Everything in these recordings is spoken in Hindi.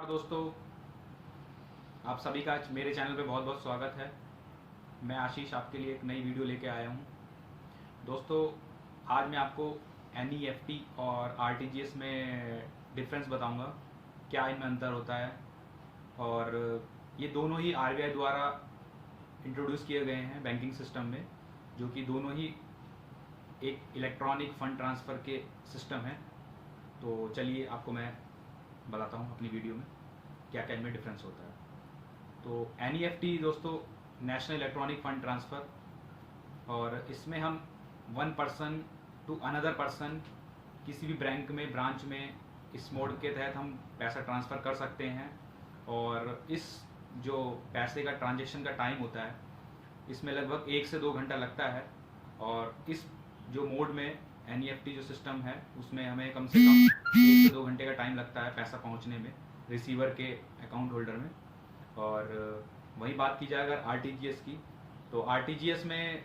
दोस्तों, आप सभी का मेरे चैनल पे बहुत बहुत स्वागत है। मैं आशीष आपके लिए एक नई वीडियो लेके आया हूँ। दोस्तों, आज मैं आपको एनईएफटी और आरटीजीएस में डिफरेंस बताऊंगा, क्या इनमें अंतर होता है। और ये दोनों ही आरबीआई द्वारा इंट्रोड्यूस किए गए हैं बैंकिंग सिस्टम में, जो कि दोनों ही एक इलेक्ट्रॉनिक फ़ंड ट्रांसफ़र के सिस्टम हैं। तो चलिए आपको मैं बताता हूँ अपनी वीडियो में क्या क्या इनमें डिफरेंस होता है। तो एनईएफटी दोस्तों, नेशनल इलेक्ट्रॉनिक फ़ंड ट्रांसफ़र, और इसमें हम one person to another person किसी भी बैंक में ब्रांच में इस मोड के तहत हम पैसा ट्रांसफ़र कर सकते हैं। और इस जो पैसे का ट्रांजैक्शन का टाइम होता है, इसमें लगभग 1 से 2 घंटा लगता है। और इस जो मोड में एनईएफटी जो सिस्टम है, उसमें हमें कम से कम 1 से 2 घंटे का टाइम लगता है पैसा पहुंचने में रिसीवर के अकाउंट होल्डर में। और वही बात की जाए अगर आरटीजीएस की, तो आरटीजीएस में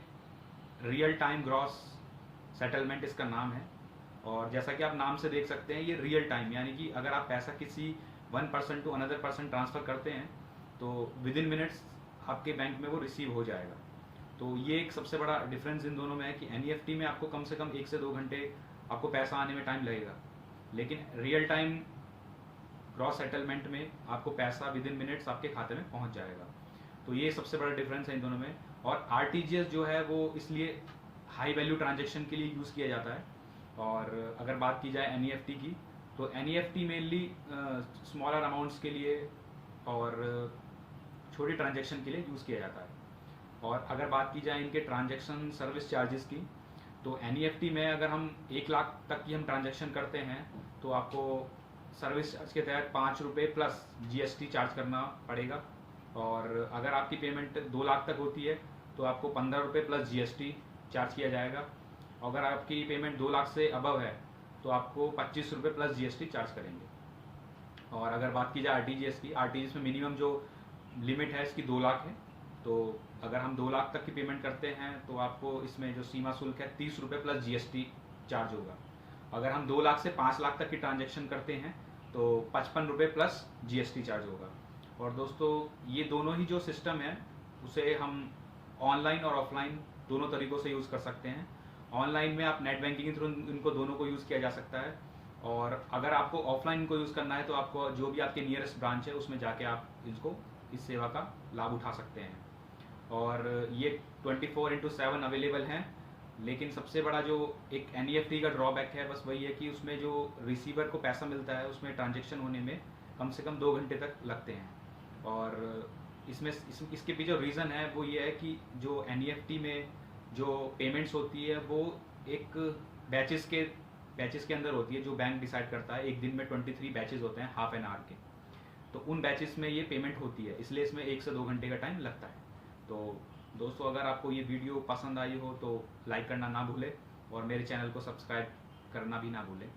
रियल टाइम ग्रॉस सेटलमेंट इसका नाम है। और जैसा कि आप नाम से देख सकते हैं, ये रियल टाइम, यानी कि अगर आप पैसा किसी one person to another person transfer करते हैं तो विद इन मिनट्स आपके बैंक में वो रिसीव हो जाएगा। तो ये एक सबसे बड़ा डिफरेंस इन दोनों में है कि एनईएफटी में आपको कम से कम 1 से 2 घंटे आपको पैसा आने में टाइम लगेगा, लेकिन रियल टाइम ग्रॉस सेटलमेंट में आपको पैसा विद इन मिनट्स आपके खाते में पहुंच जाएगा। तो ये सबसे बड़ा डिफरेंस है इन दोनों में। और आरटीजीएस जो है वो इसलिए हाई वैल्यू ट्रांजैक्शन के लिए यूज़ किया जाता है। और अगर बात की जाए एनईएफटी की, तो एनईएफटी मेनली स्मॉलर अमाउंट्स के लिए और छोटी ट्रांजैक्शन के लिए यूज़ किया जाता है। और अगर बात की जाए इनके ट्रांजैक्शन सर्विस चार्जेस की, तो एनईएफटी में अगर हम 1 लाख तक की हम ट्रांजैक्शन करते हैं तो आपको सर्विस चार्ज के तहत ₹5 प्लस जीएसटी चार्ज करना पड़ेगा। और अगर आपकी पेमेंट 2 लाख तक होती है तो आपको ₹15 प्लस जीएसटी चार्ज किया जाएगा। अगर आपकी पेमेंट 2 लाख से अबव है तो आपको ₹25 प्लस जीएसटी चार्ज करेंगे। और अगर बात की जाए आरटीजीएस की, आरटीजीएस में मिनिमम जो लिमिट है इसकी 2 लाख है। तो अगर हम 2 लाख तक की पेमेंट करते हैं तो आपको इसमें जो सीमा शुल्क है ₹30 प्लस जीएसटी चार्ज होगा। अगर हम 2 लाख से 5 लाख तक की ट्रांजैक्शन करते हैं तो ₹55 प्लस जीएसटी चार्ज होगा। और दोस्तों, ये दोनों ही जो सिस्टम है उसे हम ऑनलाइन और ऑफलाइन दोनों तरीक़ों से यूज़ कर सकते हैं। ऑनलाइन में आप नेट बैंकिंग के थ्रू इनको दोनों को यूज़ किया जा सकता है। और अगर आपको ऑफलाइन इनको यूज़ करना है तो आपको जो भी आपके नियरेस्ट ब्रांच है उसमें जाके आप इसको इस सेवा का लाभ उठा सकते हैं। और ये 24/7 अवेलेबल हैं। लेकिन सबसे बड़ा जो एक एनईएफटी का ड्रॉबैक है बस वही है कि उसमें जो रिसीवर को पैसा मिलता है उसमें ट्रांजैक्शन होने में कम से कम 2 घंटे तक लगते हैं। और इसके पीछे जो रीज़न है वो ये है कि जो एनईएफटी में जो पेमेंट्स होती है वो एक बैचेस के अंदर होती है, जो बैंक डिसाइड करता है। एक दिन में 23 बैचेस होते हैं हाफ एन आवर के, तो उन बैचेस में ये पेमेंट होती है, इसलिए इसमें 1 से 2 घंटे का टाइम लगता है। तो दोस्तों, अगर आपको ये वीडियो पसंद आई हो तो लाइक करना ना भूलें और मेरे चैनल को सब्सक्राइब करना भी ना भूलें।